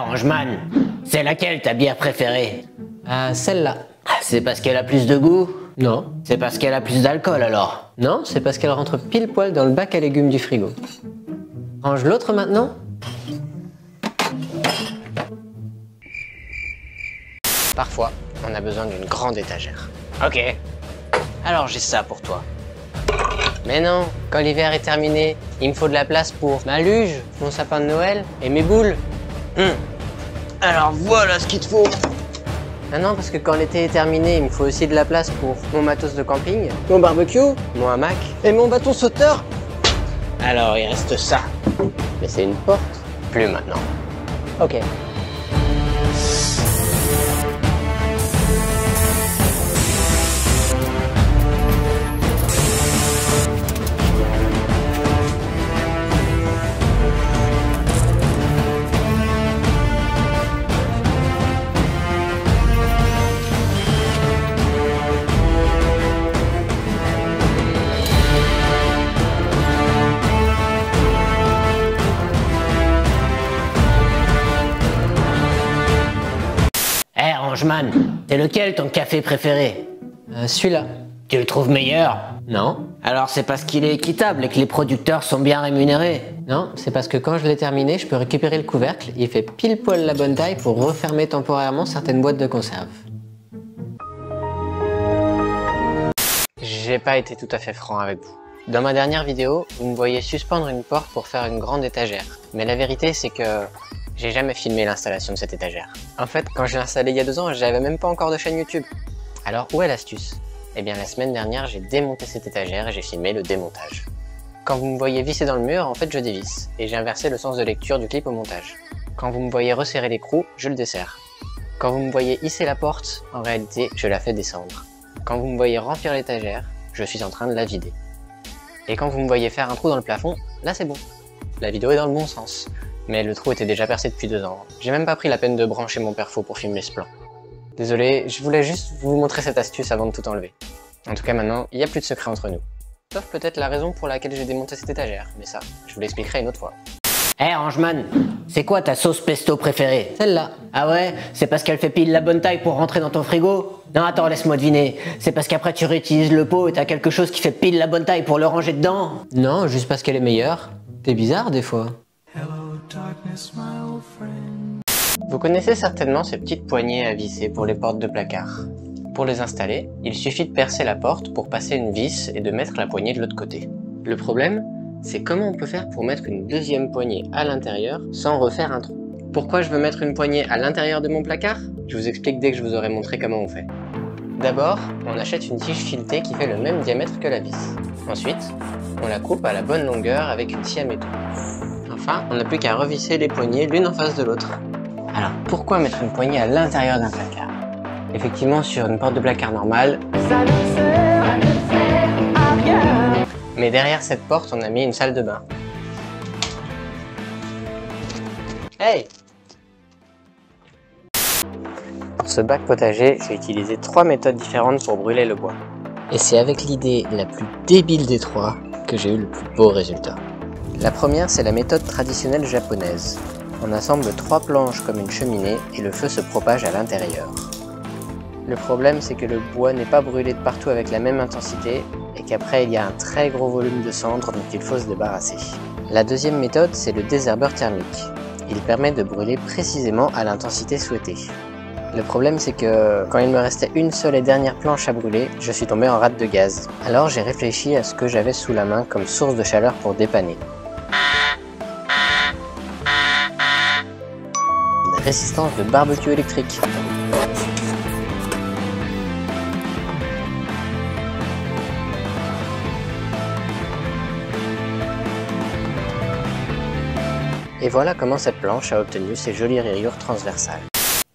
Rangeman, c'est laquelle ta bière préférée? Celle-là. C'est parce qu'elle a plus de goût? Non. C'est parce qu'elle a plus d'alcool alors? Non, c'est parce qu'elle rentre pile poil dans le bac à légumes du frigo. Range l'autre maintenant. Parfois, on a besoin d'une grande étagère. Ok. Alors j'ai ça pour toi. Mais non, quand l'hiver est terminé, il me faut de la place pour ma luge, mon sapin de Noël et mes boules. Alors voilà ce qu'il te faut. Ah non, parce que quand l'été est terminé, il me faut aussi de la place pour mon matos de camping, mon barbecue, mon hamac et mon bâton sauteur. Alors il reste ça. Mais c'est une porte. Plus maintenant. Ok. Rangeman, c'est lequel ton café préféré? Celui-là. Tu le trouves meilleur? Non. Alors c'est parce qu'il est équitable et que les producteurs sont bien rémunérés? Non, c'est parce que quand je l'ai terminé, je peux récupérer le couvercle. Il fait pile poil la bonne taille pour refermer temporairement certaines boîtes de conserve. J'ai pas été tout à fait franc avec vous. Dans ma dernière vidéo, vous me voyez suspendre une porte pour faire une grande étagère. Mais la vérité, c'est que j'ai jamais filmé l'installation de cette étagère. En fait, quand je l'ai installée il y a 2 ans, j'avais même pas encore de chaîne YouTube. Alors, où est l'astuce? Eh bien, la semaine dernière, j'ai démonté cette étagère et j'ai filmé le démontage. Quand vous me voyez visser dans le mur, en fait, je dévisse. Et j'ai inversé le sens de lecture du clip au montage. Quand vous me voyez resserrer l'écrou, je le desserre. Quand vous me voyez hisser la porte, en réalité, je la fais descendre. Quand vous me voyez remplir l'étagère, je suis en train de la vider. Et quand vous me voyez faire un trou dans le plafond, là c'est bon. La vidéo est dans le bon sens. Mais le trou était déjà percé depuis 2 ans. J'ai même pas pris la peine de brancher mon perfo pour filmer ce plan. Désolé, je voulais juste vous montrer cette astuce avant de tout enlever. En tout cas maintenant, il n'y a plus de secret entre nous. Sauf peut-être la raison pour laquelle j'ai démonté cette étagère, mais ça, je vous l'expliquerai une autre fois. Rangeman, c'est quoi ta sauce pesto préférée? Celle-là. Ah ouais? C'est parce qu'elle fait pile la bonne taille pour rentrer dans ton frigo? Non attends, laisse-moi deviner. C'est parce qu'après tu réutilises le pot et t'as quelque chose qui fait pile la bonne taille pour le ranger dedans? Non, juste parce qu'elle est meilleure. T'es bizarre des fois. Vous connaissez certainement ces petites poignées à visser pour les portes de placard. Pour les installer, il suffit de percer la porte pour passer une vis et de mettre la poignée de l'autre côté. Le problème, c'est comment on peut faire pour mettre une deuxième poignée à l'intérieur sans refaire un trou. Pourquoi je veux mettre une poignée à l'intérieur de mon placard? Je vous explique dès que je vous aurai montré comment on fait. D'abord, on achète une tige filetée qui fait le même diamètre que la vis. Ensuite, on la coupe à la bonne longueur avec une scie à métaux. Enfin, on n'a plus qu'à revisser les poignées l'une en face de l'autre. Alors, pourquoi mettre une poignée à l'intérieur d'un placard? Effectivement, sur une porte de placard normale, mais derrière cette porte, on a mis une salle de bain. Hey! Pour ce bac potager, j'ai utilisé 3 méthodes différentes pour brûler le bois. Et c'est avec l'idée la plus débile des 3 que j'ai eu le plus beau résultat. La première, c'est la méthode traditionnelle japonaise. On assemble 3 planches comme une cheminée et le feu se propage à l'intérieur. Le problème, c'est que le bois n'est pas brûlé de partout avec la même intensité et qu'après il y a un très gros volume de cendres dont il faut se débarrasser. La deuxième méthode, c'est le désherbeur thermique. Il permet de brûler précisément à l'intensité souhaitée. Le problème, c'est que quand il me restait une seule et dernière planche à brûler, je suis tombé en rate de gaz. Alors j'ai réfléchi à ce que j'avais sous la main comme source de chaleur pour dépanner. Une résistance de barbecue électrique. Et voilà comment cette planche a obtenu ces jolies rayures transversales.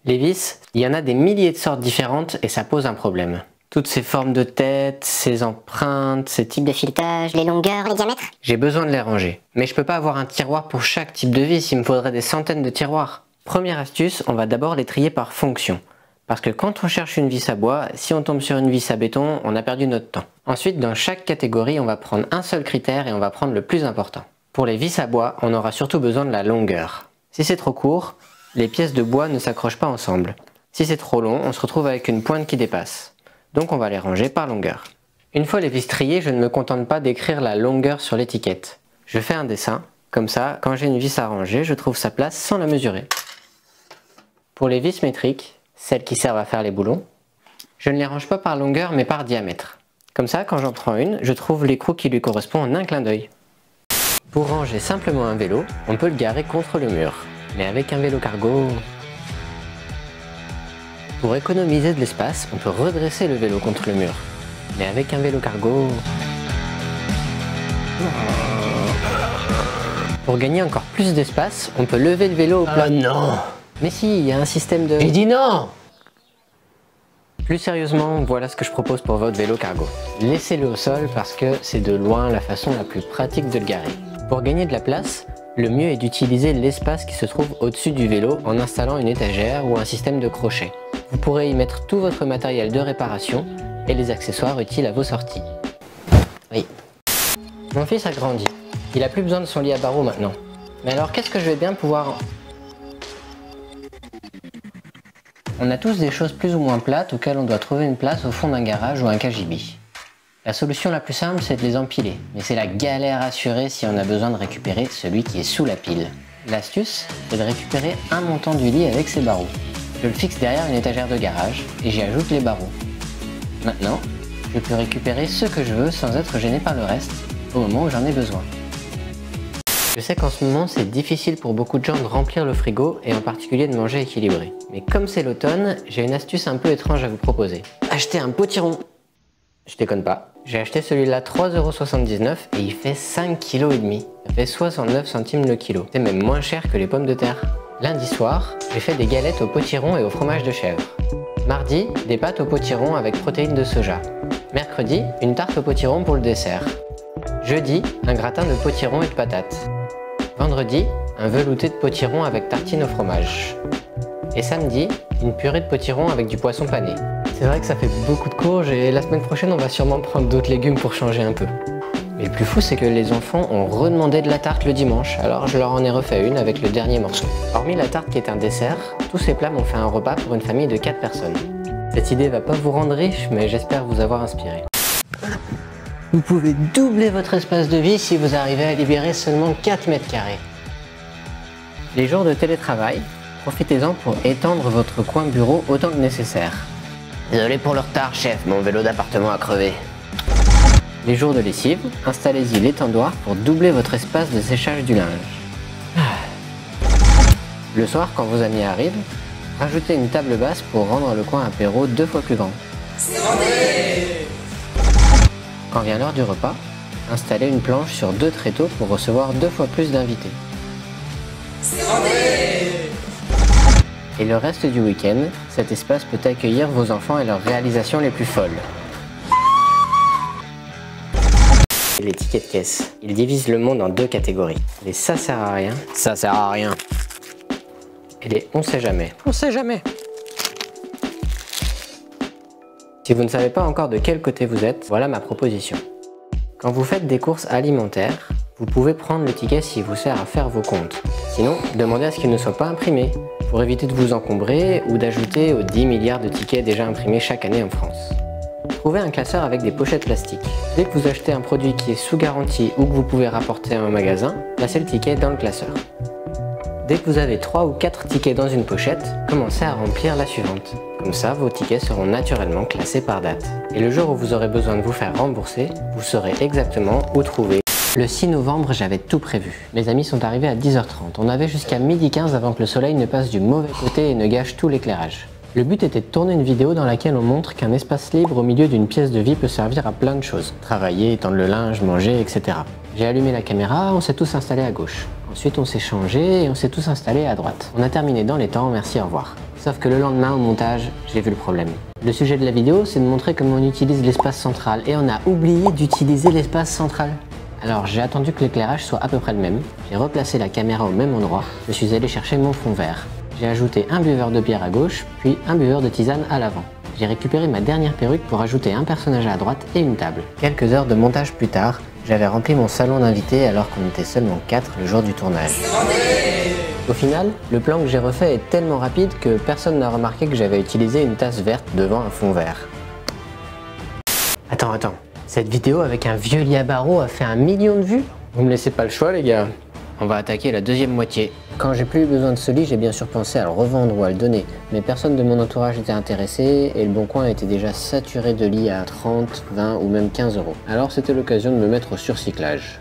Les vis, il y en a des milliers de sortes différentes et ça pose un problème. Toutes ces formes de tête, ces empreintes, ces types de filetage, les longueurs, les diamètres. J'ai besoin de les ranger. Mais je peux pas avoir un tiroir pour chaque type de vis, il me faudrait des centaines de tiroirs. Première astuce, on va d'abord les trier par fonction. Parce que quand on cherche une vis à bois, si on tombe sur une vis à béton, on a perdu notre temps. Ensuite, dans chaque catégorie, on va prendre un seul critère et on va prendre le plus important. Pour les vis à bois, on aura surtout besoin de la longueur. Si c'est trop court, Les pièces de bois ne s'accrochent pas ensemble. Si c'est trop long, on se retrouve avec une pointe qui dépasse. Donc on va les ranger par longueur. Une fois les vis triées, je ne me contente pas d'écrire la longueur sur l'étiquette. Je fais un dessin, comme ça, quand j'ai une vis à ranger, je trouve sa place sans la mesurer. Pour les vis métriques, celles qui servent à faire les boulons, je ne les range pas par longueur mais par diamètre. Comme ça, quand j'en prends une, je trouve l'écrou qui lui correspond en un clin d'œil. Pour ranger simplement un vélo, on peut le garer contre le mur. Mais avec un vélo cargo... Pour économiser de l'espace, on peut redresser le vélo contre le mur. Mais avec un vélo cargo... Pour gagner encore plus d'espace, on peut lever le vélo au plat. Oh non! Mais si, il y a un système de... J'ai dit non! Plus sérieusement, voilà ce que je propose pour votre vélo cargo. Laissez-le au sol parce que c'est de loin la façon la plus pratique de le garer. Pour gagner de la place, le mieux est d'utiliser l'espace qui se trouve au-dessus du vélo en installant une étagère ou un système de crochet. Vous pourrez y mettre tout votre matériel de réparation et les accessoires utiles à vos sorties. Oui. Mon fils a grandi. Il a plus besoin de son lit à barreaux maintenant. Mais alors qu'est-ce que je vais bien pouvoir... On a tous des choses plus ou moins plates auxquelles on doit trouver une place au fond d'un garage ou un cagibi. La solution la plus simple, c'est de les empiler, mais c'est la galère assurée si on a besoin de récupérer celui qui est sous la pile. L'astuce, c'est de récupérer un montant du lit avec ses barreaux. Je le fixe derrière une étagère de garage et j'y ajoute les barreaux. Maintenant, je peux récupérer ce que je veux sans être gêné par le reste, au moment où j'en ai besoin. Je sais qu'en ce moment c'est difficile pour beaucoup de gens de remplir le frigo et en particulier de manger équilibré. Mais comme c'est l'automne, j'ai une astuce un peu étrange à vous proposer. Achetez un potiron. Je déconne pas. J'ai acheté celui-là 3,79 € et il fait 5,5 kg. Ça fait 69 centimes le kilo. C'est même moins cher que les pommes de terre. Lundi soir, j'ai fait des galettes au potiron et au fromage de chèvre. Mardi, des pâtes au potiron avec protéines de soja. Mercredi, une tarte au potiron pour le dessert. Jeudi, un gratin de potiron et de patates. Vendredi, un velouté de potiron avec tartine au fromage. Et samedi, une purée de potiron avec du poisson pané. C'est vrai que ça fait beaucoup de courges et la semaine prochaine on va sûrement prendre d'autres légumes pour changer un peu. Mais le plus fou c'est que les enfants ont redemandé de la tarte le dimanche, alors je leur en ai refait une avec le dernier morceau. Hormis la tarte qui est un dessert, tous ces plats m'ont fait un repas pour une famille de 4 personnes. Cette idée va pas vous rendre riche, mais j'espère vous avoir inspiré. Vous pouvez doubler votre espace de vie si vous arrivez à libérer seulement 4 mètres carrés. Les jours de télétravail, profitez-en pour étendre votre coin bureau autant que nécessaire. Désolé pour le retard, chef, mon vélo d'appartement a crevé. Les jours de lessive, installez-y l'étendoir pour doubler votre espace de séchage du linge. Le soir, quand vos amis arrivent, rajoutez une table basse pour rendre le coin apéro 2 fois plus grand. Quand vient l'heure du repas, installez une planche sur 2 tréteaux pour recevoir 2 fois plus d'invités. Et le reste du week-end, cet espace peut accueillir vos enfants et leurs réalisations les plus folles. Les tickets de caisse. Ils divisent le monde en 2 catégories. Les ça sert à rien. Ça sert à rien. Et les on sait jamais. On sait jamais. Si vous ne savez pas encore de quel côté vous êtes, voilà ma proposition. Quand vous faites des courses alimentaires, vous pouvez prendre le ticket s'il vous sert à faire vos comptes. Sinon, demandez à ce qu'il ne soit pas imprimé, pour éviter de vous encombrer ou d'ajouter aux 10 milliards de tickets déjà imprimés chaque année en France. Trouvez un classeur avec des pochettes plastiques. Dès que vous achetez un produit qui est sous garantie ou que vous pouvez rapporter à un magasin, placez le ticket dans le classeur. Dès que vous avez 3 ou 4 tickets dans une pochette, commencez à remplir la suivante. Comme ça, vos tickets seront naturellement classés par date. Et le jour où vous aurez besoin de vous faire rembourser, vous saurez exactement où trouver. Le 6 novembre, j'avais tout prévu. Mes amis sont arrivés à 10h30. On avait jusqu'à 12h15 avant que le soleil ne passe du mauvais côté et ne gâche tout l'éclairage. Le but était de tourner une vidéo dans laquelle on montre qu'un espace libre au milieu d'une pièce de vie peut servir à plein de choses. Travailler, tendre le linge, manger, etc. J'ai allumé la caméra, on s'est tous installés à gauche. Ensuite on s'est changé et on s'est tous installés à droite. On a terminé dans les temps, merci, au revoir. Sauf que le lendemain au montage, j'ai vu le problème. Le sujet de la vidéo, c'est de montrer comment on utilise l'espace central et on a oublié d'utiliser l'espace central. Alors j'ai attendu que l'éclairage soit à peu près le même, j'ai replacé la caméra au même endroit, je suis allé chercher mon fond vert. J'ai ajouté un buveur de bière à gauche, puis un buveur de tisane à l'avant. J'ai récupéré ma dernière perruque pour ajouter un personnage à droite et une table. Quelques heures de montage plus tard, j'avais rempli mon salon d'invités alors qu'on était seulement 4 le jour du tournage. Au final, le plan que j'ai refait est tellement rapide que personne n'a remarqué que j'avais utilisé une tasse verte devant un fond vert. Attends, cette vidéo avec un vieux lit à barreaux a fait 1 million de vues? Vous me laissez pas le choix les gars. On va attaquer la deuxième moitié. Quand j'ai plus eu besoin de ce lit, j'ai bien sûr pensé à le revendre ou à le donner, mais personne de mon entourage n'était intéressé et le Bon Coin était déjà saturé de lits à 30, 20 ou même 15 euros. Alors c'était l'occasion de me mettre au surcyclage.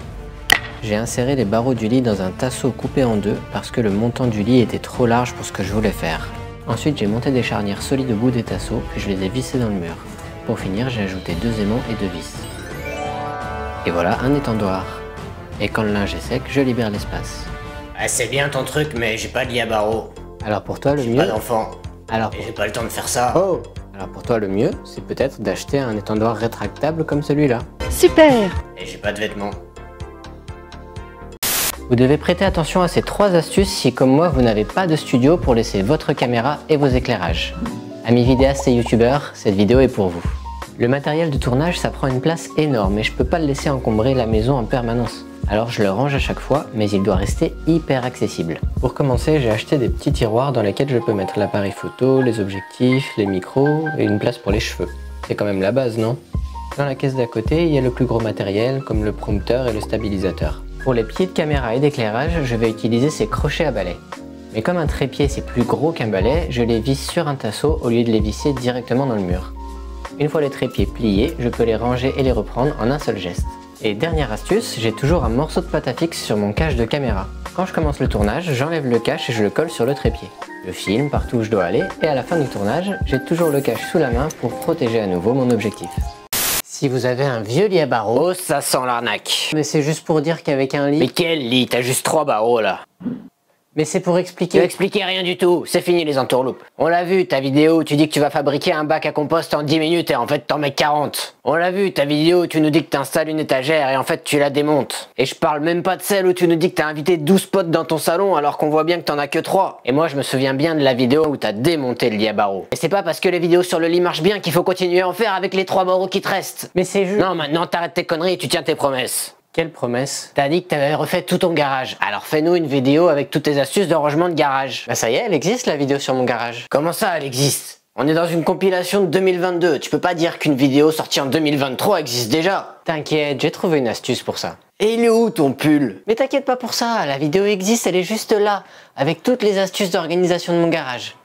J'ai inséré les barreaux du lit dans un tasseau coupé en deux parce que le montant du lit était trop large pour ce que je voulais faire. Ensuite j'ai monté des charnières solides au bout des tasseaux puis je les ai vissés dans le mur. Pour finir, j'ai ajouté 2 aimants et 2 vis. Et voilà un étendoir. Et quand le linge est sec, je libère l'espace. Ah, c'est bien ton truc, mais j'ai pas de lit à barreaux. Alors pour toi le mieux... Pas d'enfant. Alors Et j'ai pas le temps de faire ça. Oh! Alors pour toi le mieux, c'est peut-être d'acheter un étendoir rétractable comme celui-là. Super! Et j'ai pas de vêtements. Vous devez prêter attention à ces 3 astuces si comme moi vous n'avez pas de studio pour laisser votre caméra et vos éclairages. Amis vidéastes et youtubeurs, cette vidéo est pour vous. Le matériel de tournage ça prend une place énorme et je peux pas le laisser encombrer la maison en permanence. Alors je le range à chaque fois, mais il doit rester hyper accessible. Pour commencer, j'ai acheté des petits tiroirs dans lesquels je peux mettre l'appareil photo, les objectifs, les micros et une place pour les cheveux. C'est quand même la base, non? Dans la caisse d'à côté, il y a le plus gros matériel comme le prompteur et le stabilisateur. Pour les pieds de caméra et d'éclairage, je vais utiliser ces crochets à balai. Mais comme un trépied c'est plus gros qu'un balai, je les visse sur un tasseau au lieu de les visser directement dans le mur. Une fois les trépieds pliés, je peux les ranger et les reprendre en un seul geste. Et dernière astuce, j'ai toujours un morceau de pâte à fixe sur mon cache de caméra. Quand je commence le tournage, j'enlève le cache et je le colle sur le trépied. Je filme partout où je dois aller et à la fin du tournage, j'ai toujours le cache sous la main pour protéger à nouveau mon objectif. Si vous avez un vieux lit à barreaux... Oh, ça sent l'arnaque. Mais c'est juste pour dire qu'avec un lit... Mais quel lit? T'as juste 3 barreaux là. Mais c'est pour Tu expliquer... expliquais rien du tout, c'est fini les entourloupes. On l'a vu, ta vidéo où tu dis que tu vas fabriquer un bac à compost en 10 minutes et en fait t'en mets 40. On l'a vu, ta vidéo où tu nous dis que t'installes une étagère et en fait tu la démontes. Et je parle même pas de celle où tu nous dis que t'as invité 12 potes dans ton salon alors qu'on voit bien que t'en as que 3. Et moi je me souviens bien de la vidéo où t'as démonté le lit à barreaux. Et c'est pas parce que les vidéos sur le lit marchent bien qu'il faut continuer à en faire avec les 3 barreaux qui te restent. Mais c'est juste... Non, maintenant t'arrêtes tes conneries et tu tiens tes promesses. Quelle promesse? T'as dit que t'avais refait tout ton garage, alors fais-nous une vidéo avec toutes tes astuces de rangement de garage. Bah ça y est, elle existe la vidéo sur mon garage. Comment ça, elle existe? On est dans une compilation de 2022, tu peux pas dire qu'une vidéo sortie en 2023 existe déjà. T'inquiète, j'ai trouvé une astuce pour ça. Et il est où ton pull? Mais t'inquiète pas pour ça, la vidéo existe, elle est juste là, avec toutes les astuces d'organisation de mon garage.